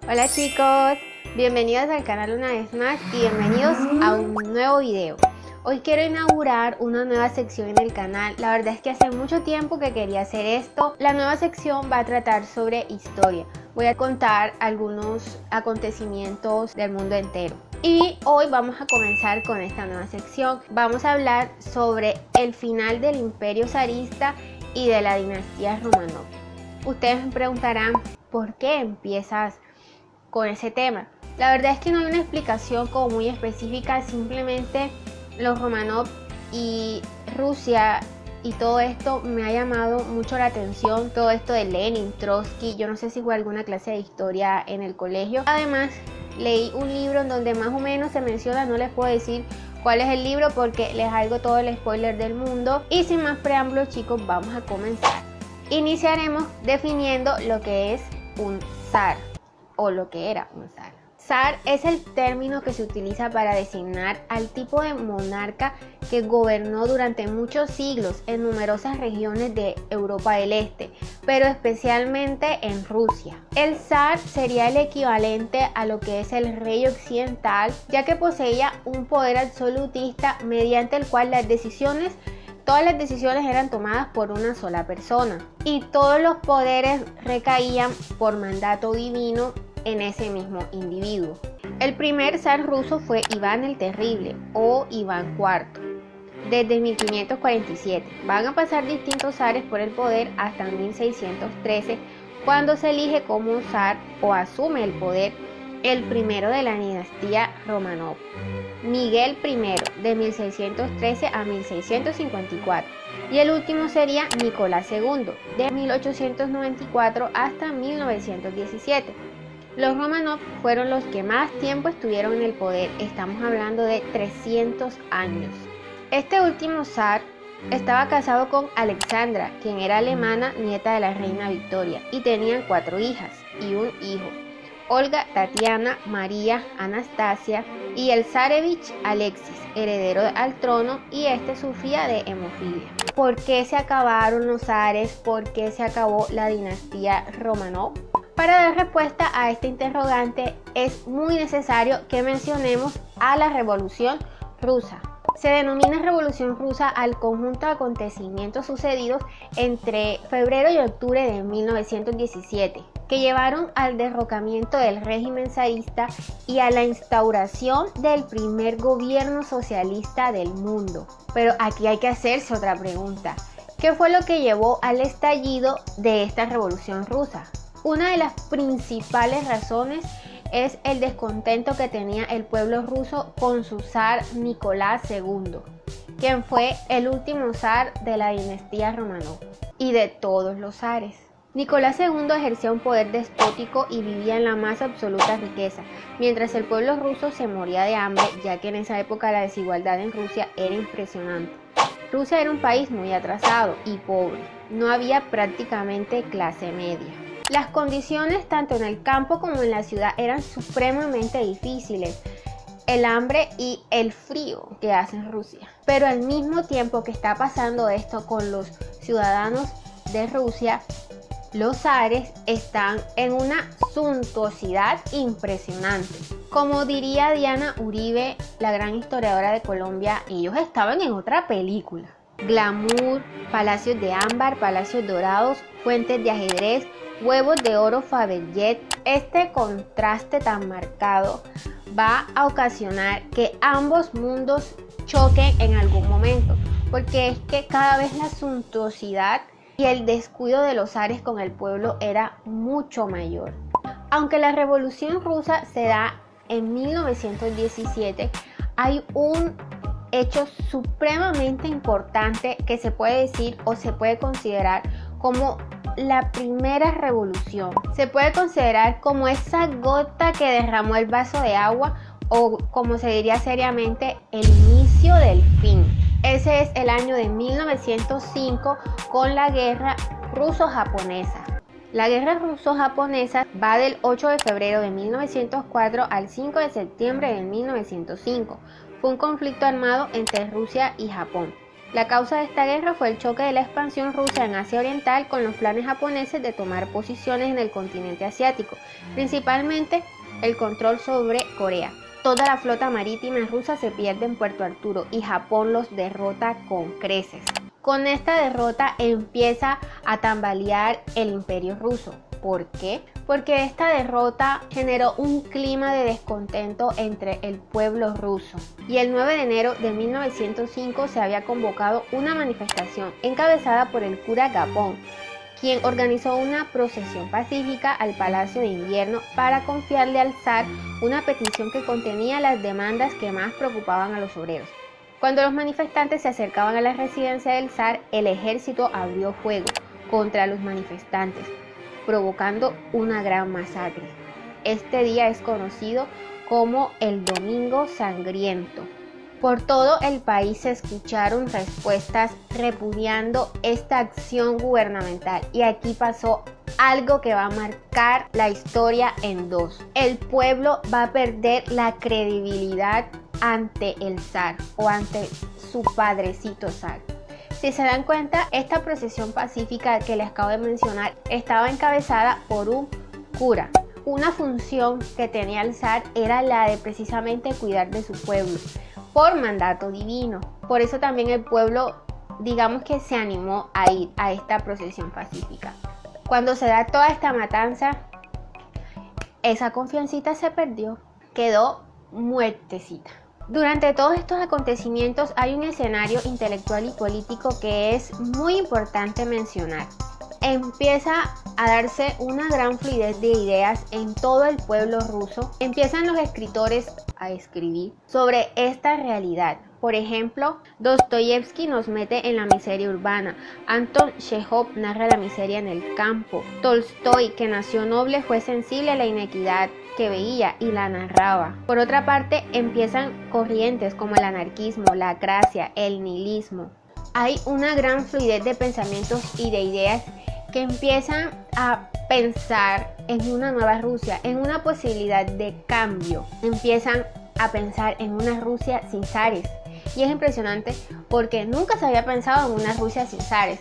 Hola chicos, bienvenidos al canal una vez más y bienvenidos a un nuevo video. Hoy quiero inaugurar una nueva sección en el canal. La verdad es que hace mucho tiempo que quería hacer esto. La nueva sección va a tratar sobre historia. Voy a contar algunos acontecimientos del mundo entero. Y hoy vamos a comenzar con esta nueva sección. Vamos a hablar sobre el final del Imperio Zarista y de la dinastía Románov. Ustedes me preguntarán, ¿por qué empiezas con ese tema? La verdad es que no hay una explicación como muy específica, simplemente los Románov y Rusia y todo esto me ha llamado mucho la atención, todo esto de Lenin, Trotsky. Yo no sé si fue alguna clase de historia en el colegio. Además leí un libro en donde más o menos se menciona, no les puedo decir cuál es el libro porque les hago todo el spoiler del mundo. Y sin más preámbulos chicos, vamos a comenzar. Iniciaremos definiendo lo que es un zar o lo que era un zar. Zar es el término que se utiliza para designar al tipo de monarca que gobernó durante muchos siglos en numerosas regiones de Europa del Este, pero especialmente en Rusia. El zar sería el equivalente a lo que es el rey occidental, ya que poseía un poder absolutista mediante el cual todas las decisiones eran tomadas por una sola persona y todos los poderes recaían por mandato divino en ese mismo individuo. El primer zar ruso fue Iván el Terrible o Iván IV, desde 1547. Van a pasar distintos zares por el poder hasta 1613, cuando se elige como zar o asume el poder el primero de la dinastía Románov, Miguel I, de 1613 a 1654, y el último sería Nicolás II, de 1894 hasta 1917. Los Románov fueron los que más tiempo estuvieron en el poder, estamos hablando de 300 años. Este último zar estaba casado con Alexandra, quien era alemana, nieta de la reina Victoria, y tenían 4 hijas y un hijo: Olga, Tatiana, María, Anastasia y el zarevich Alexis, heredero al trono, y este sufría de hemofilia. ¿Por qué se acabaron los zares? ¿Por qué se acabó la dinastía Románov? Para dar respuesta a este interrogante es muy necesario que mencionemos a la Revolución Rusa. Se denomina Revolución Rusa al conjunto de acontecimientos sucedidos entre febrero y octubre de 1917, que llevaron al derrocamiento del régimen zarista y a la instauración del primer gobierno socialista del mundo. Pero aquí hay que hacerse otra pregunta. ¿Qué fue lo que llevó al estallido de esta Revolución Rusa? Una de las principales razones es el descontento que tenía el pueblo ruso con su zar Nicolás II, quien fue el último zar de la dinastía Románov y de todos los zares. Nicolás II ejercía un poder despótico y vivía en la más absoluta riqueza, mientras el pueblo ruso se moría de hambre, ya que en esa época la desigualdad en Rusia era impresionante. Rusia era un país muy atrasado y pobre, no había prácticamente clase media. Las condiciones tanto en el campo como en la ciudad eran supremamente difíciles, el hambre y el frío que hace en Rusia. Pero al mismo tiempo que está pasando esto con los ciudadanos de Rusia, los zares están en una suntuosidad impresionante. Como diría Diana Uribe, la gran historiadora de Colombia, ellos estaban en otra película. Glamour, palacios de ámbar, palacios dorados, fuentes de ajedrez, huevos de oro Fabergé. Este contraste tan marcado va a ocasionar que ambos mundos choquen en algún momento, porque es que cada vez la suntuosidad y el descuido de los zares con el pueblo era mucho mayor. Aunque la Revolución Rusa se da en 1917, hay un hecho supremamente importante que se puede decir o se puede considerar como la primera revolución. Se puede considerar como esa gota que derramó el vaso de agua, o como se diría seriamente, el inicio del fin. Ese es el año de 1905 con la guerra ruso-japonesa. La guerra ruso-japonesa va del 8 de febrero de 1904 al 5 de septiembre de 1905. Fue un conflicto armado entre Rusia y Japón. La causa de esta guerra fue el choque de la expansión rusa en Asia Oriental con los planes japoneses de tomar posiciones en el continente asiático, principalmente el control sobre Corea. Toda la flota marítima rusa se pierde en Puerto Arturo y Japón los derrota con creces. Con esta derrota empieza a tambalear el imperio ruso. ¿Por qué? Porque esta derrota generó un clima de descontento entre el pueblo ruso. Y el 9 de enero de 1905 se había convocado una manifestación encabezada por el cura Gapón, quien organizó una procesión pacífica al Palacio de Invierno para confiarle al zar una petición que contenía las demandas que más preocupaban a los obreros. Cuando los manifestantes se acercaban a la residencia del zar, el ejército abrió fuego contra los manifestantes, provocando una gran masacre. Este día es conocido como el Domingo Sangriento. Por todo el país se escucharon respuestas repudiando esta acción gubernamental, y aquí pasó algo que va a marcar la historia en dos. El pueblo va a perder la credibilidad ante el zar o ante su padrecito zar. Si se dan cuenta, esta procesión pacífica que les acabo de mencionar estaba encabezada por un cura. Una función que tenía el zar era la de precisamente cuidar de su pueblo por mandato divino. Por eso también el pueblo, digamos que se animó a ir a esta procesión pacífica. Cuando se da toda esta matanza, esa confiancita se perdió, quedó muertecita. Durante todos estos acontecimientos hay un escenario intelectual y político que es muy importante mencionar. Empieza a darse una gran fluidez de ideas en todo el pueblo ruso. Empiezan los escritores a escribir sobre esta realidad. Por ejemplo, Dostoyevsky nos mete en la miseria urbana, Anton Chekhov narra la miseria en el campo, Tolstoy, que nació noble, fue sensible a la inequidad que veía y la narraba. Por otra parte, empiezan corrientes como el anarquismo, la acracia, el nihilismo. Hay una gran fluidez de pensamientos y de ideas que empiezan a pensar en una nueva Rusia, en una posibilidad de cambio. Empiezan a pensar en una Rusia sin zares. Y es impresionante porque nunca se había pensado en una Rusia sin zares.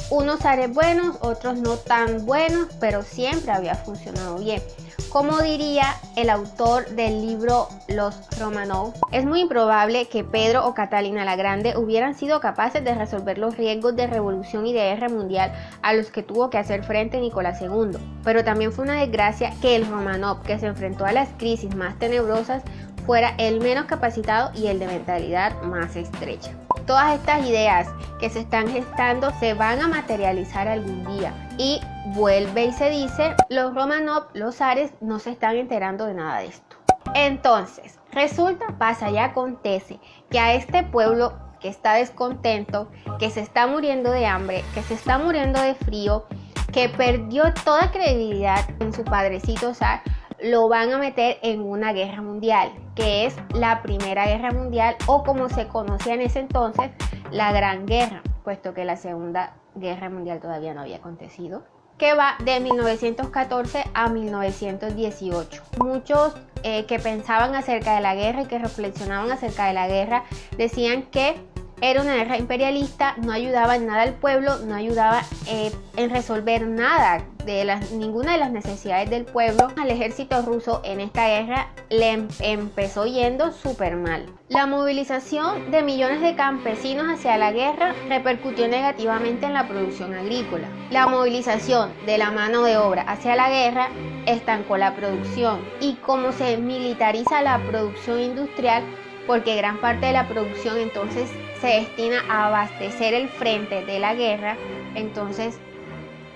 Unos zares buenos, otros no tan buenos, pero siempre había funcionado bien. Como diría el autor del libro Los Romanov, es muy improbable que Pedro o Catalina la Grande hubieran sido capaces de resolver los riesgos de revolución y de guerra mundial a los que tuvo que hacer frente Nicolás II. Pero también fue una desgracia que el Romanov, que se enfrentó a las crisis más tenebrosas, fuera el menos capacitado y el de mentalidad más estrecha. Todas estas ideas que se están gestando se van a materializar algún día, y vuelve y se dice, los Romanov, los zares, no se están enterando de nada de esto. Entonces, resulta, pasa y acontece que a este pueblo que está descontento, que se está muriendo de hambre, que se está muriendo de frío, que perdió toda credibilidad en su padrecito zar, lo van a meter en una guerra mundial, que es la Primera Guerra Mundial, o como se conocía en ese entonces, la Gran Guerra, puesto que la Segunda Guerra Mundial todavía no había acontecido, que va de 1914 a 1918. Muchos que pensaban acerca de la guerra y que reflexionaban acerca de la guerra decían que era una guerra imperialista, no ayudaba en nada al pueblo, no ayudaba en resolver nada de ninguna de las necesidades del pueblo. Al ejército ruso en esta guerra le empezó yendo súper mal. La movilización de millones de campesinos hacia la guerra repercutió negativamente en la producción agrícola. La movilización de la mano de obra hacia la guerra estancó la producción, y como se militariza la producción industrial, porque gran parte de la producción entonces se destina a abastecer el frente de la guerra, entonces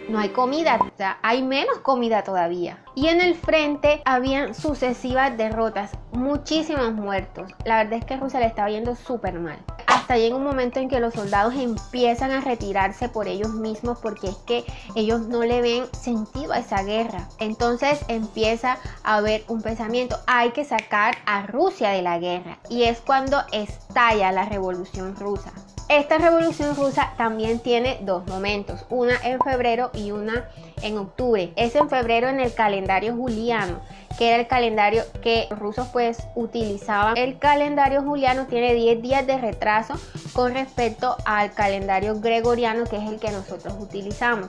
no hay comida, o sea, hay menos comida todavía. Y en el frente habían sucesivas derrotas, muchísimos muertos. La verdad es que Rusia le estaba yendo súper mal. Hasta llega un momento en que los soldados empiezan a retirarse por ellos mismos, porque es que ellos no le ven sentido a esa guerra. Entonces empieza a haber un pensamiento, hay que sacar a Rusia de la guerra. Y es cuando estalla la Revolución Rusa. Esta revolución rusa también tiene dos momentos, una en febrero y una en octubre. Es en febrero en el calendario juliano, que era el calendario que los rusos pues utilizaban. El calendario juliano tiene 10 días de retraso con respecto al calendario gregoriano, que es el que nosotros utilizamos.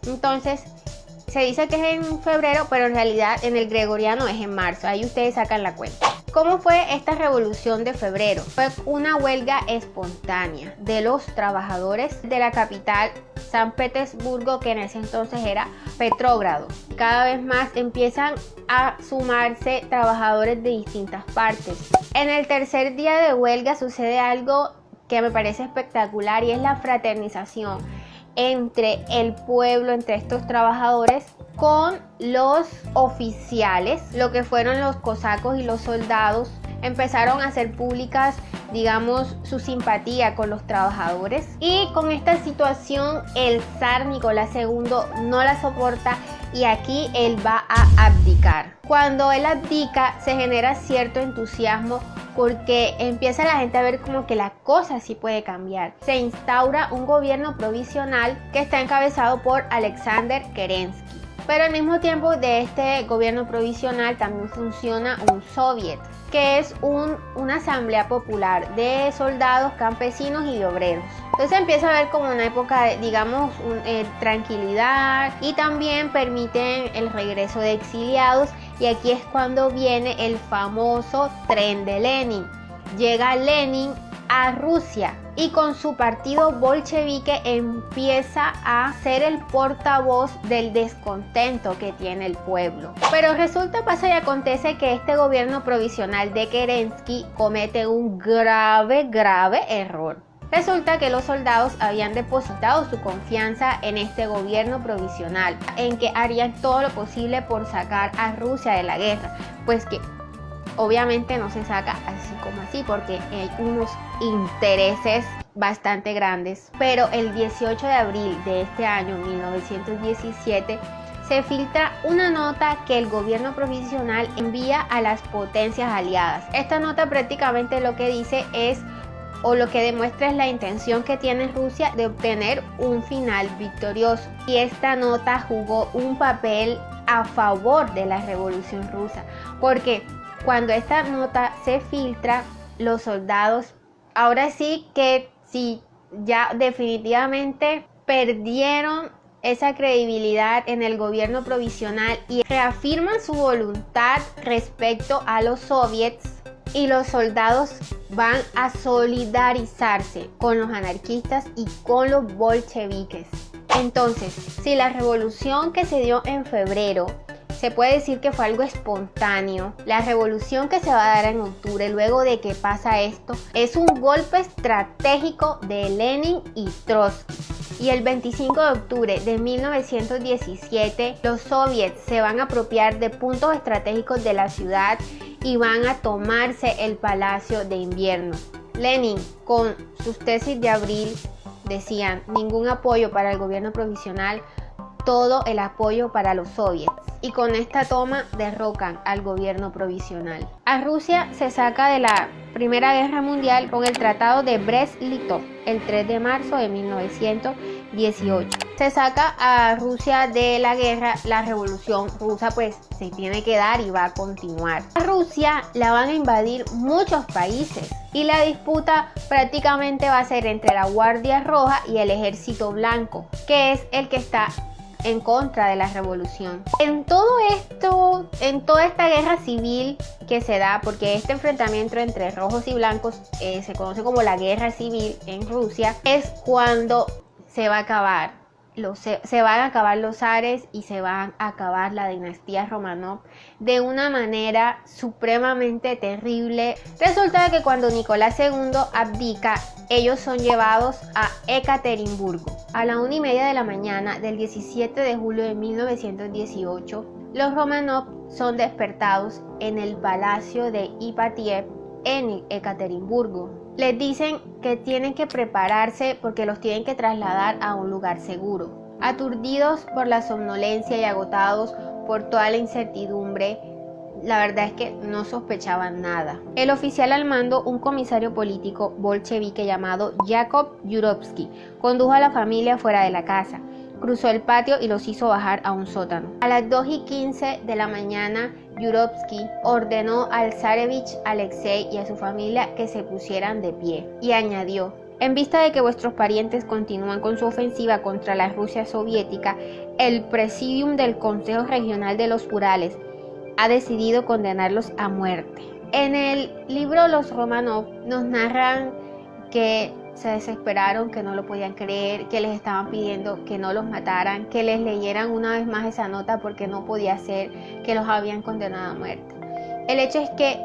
Entonces se dice que es en febrero, pero en realidad en el gregoriano es en marzo. Ahí ustedes sacan la cuenta. ¿Cómo fue esta revolución de febrero? Fue una huelga espontánea de los trabajadores de la capital San Petersburgo, que en ese entonces era Petrógrado. Cada vez más empiezan a sumarse trabajadores de distintas partes. En el tercer día de huelga sucede algo que me parece espectacular, y es la fraternización entre el pueblo, entre estos trabajadores, con los oficiales, lo que fueron los cosacos y los soldados. Empezaron a hacer públicas, digamos, su simpatía con los trabajadores, y con esta situación el zar Nicolás II no la soporta y aquí él va a abdicar. Cuando él abdica se genera cierto entusiasmo porque empieza la gente a ver como que la cosa sí puede cambiar. Se instaura un gobierno provisional que está encabezado por Alexander Kerensky. Pero al mismo tiempo de este gobierno provisional también funciona un soviet, que es una asamblea popular de soldados, campesinos y de obreros. Entonces empieza a ver como una época de, digamos, tranquilidad, y también permiten el regreso de exiliados, y aquí es cuando viene el famoso tren de Lenin. Llega Lenin a Rusia y con su partido bolchevique empieza a ser el portavoz del descontento que tiene el pueblo. Pero resulta, pasa y acontece que este gobierno provisional de Kerensky comete un grave error. Resulta que los soldados habían depositado su confianza en este gobierno provisional, en que harían todo lo posible por sacar a Rusia de la guerra, pues que obviamente no se saca así como así, porque hay unos intereses bastante grandes. Pero el 18 de abril de este año 1917 se filtra una nota que el gobierno provisional envía a las potencias aliadas. Esta nota prácticamente lo que dice es, o lo que demuestra, es la intención que tiene Rusia de obtener un final victorioso. Y esta nota jugó un papel a favor de la revolución rusa, porque cuando esta nota se filtra, los soldados, ahora sí que sí, ya definitivamente perdieron esa credibilidad en el gobierno provisional y reafirman su voluntad respecto a los soviets, y los soldados van a solidarizarse con los anarquistas y con los bolcheviques. Entonces, si la revolución que se dio en febrero se puede decir que fue algo espontáneo, la revolución que se va a dar en octubre, luego de que pasa esto, es un golpe estratégico de Lenin y Trotsky. Y el 25 de octubre de 1917, los soviets se van a apropiar de puntos estratégicos de la ciudad y van a tomarse el Palacio de Invierno. Lenin, con sus tesis de abril, decían: ningún apoyo para el gobierno provisional, todo el apoyo para los soviets. Y con esta toma derrocan al gobierno provisional. A Rusia se saca de la Primera Guerra Mundial con el Tratado de Brest-Litov el 3 de marzo de 1918. Se saca a Rusia de la guerra. La revolución rusa pues se tiene que dar y va a continuar. A Rusia la van a invadir muchos países y la disputa prácticamente va a ser entre la Guardia Roja y el Ejército Blanco, que es el que está en contra de la revolución. En todo esto, en toda esta guerra civil que se da, porque este enfrentamiento entre rojos y blancos se conoce como la guerra civil en Rusia, es cuando se va a acabar se van a acabar los zares y se va a acabar la dinastía Romanov de una manera supremamente terrible. Resulta que cuando Nicolás II abdica, ellos son llevados a Ekaterimburgo. A la 1:30 de la mañana del 17 de julio de 1918, los Romanov son despertados en el palacio de Ipatiev en Ekaterimburgo. Les dicen que tienen que prepararse porque los tienen que trasladar a un lugar seguro. Aturdidos por la somnolencia y agotados por toda la incertidumbre la verdad es que no sospechaban nada. El oficial al mando, un comisario político bolchevique llamado Yakov Yurovsky, condujo a la familia fuera de la casa. Cruzó el patio y los hizo bajar a un sótano. A las 2:15 de la mañana, Yurovsky ordenó al zarevich Alexei y a su familia que se pusieran de pie. Y añadió: en vista de que vuestros parientes continúan con su ofensiva contra la Rusia soviética, el Presidium del Consejo Regional de los Urales ha decidido condenarlos a muerte. En el libro Los Romanov nos narran que se desesperaron, que no lo podían creer, que les estaban pidiendo que no los mataran, que les leyeran una vez más esa nota porque no podía ser, que los habían condenado a muerte. El hecho es que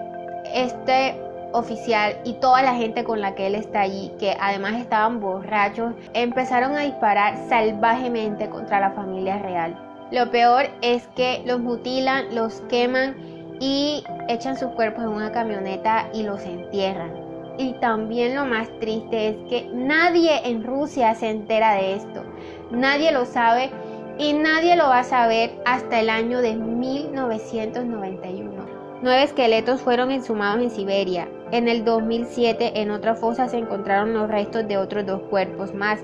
este oficial y toda la gente con la que él está allí, que además estaban borrachos, empezaron a disparar salvajemente contra la familia real. Lo peor es que los mutilan, los queman y echan sus cuerpos en una camioneta y los entierran. Y también lo más triste es que nadie en Rusia se entera de esto. Nadie lo sabe y nadie lo va a saber hasta el año de 1991. 9 esqueletos fueron exhumados en Siberia. En el 2007, en otra fosa se encontraron los restos de otros 2 cuerpos más,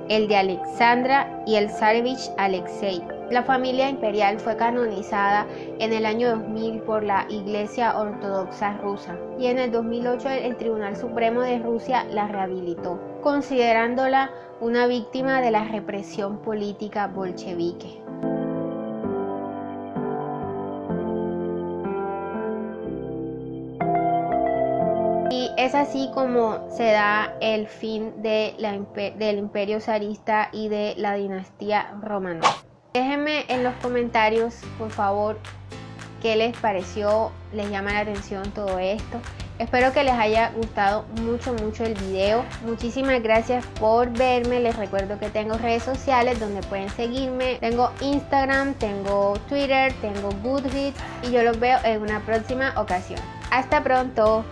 el de Alexandra y el zarevich Alexei. La familia imperial fue canonizada en el año 2000 por la Iglesia Ortodoxa rusa y en el 2008 el Tribunal Supremo de Rusia la rehabilitó, considerándola una víctima de la represión política bolchevique. Y es así como se da el fin de del imperio zarista y de la dinastía Romanov. Déjenme en los comentarios, por favor, qué les pareció, les llama la atención todo esto. Espero que les haya gustado mucho el video. Muchísimas gracias por verme. Les recuerdo que tengo redes sociales donde pueden seguirme. Tengo Instagram, tengo Twitter, tengo Goodreads y yo los veo en una próxima ocasión. Hasta pronto.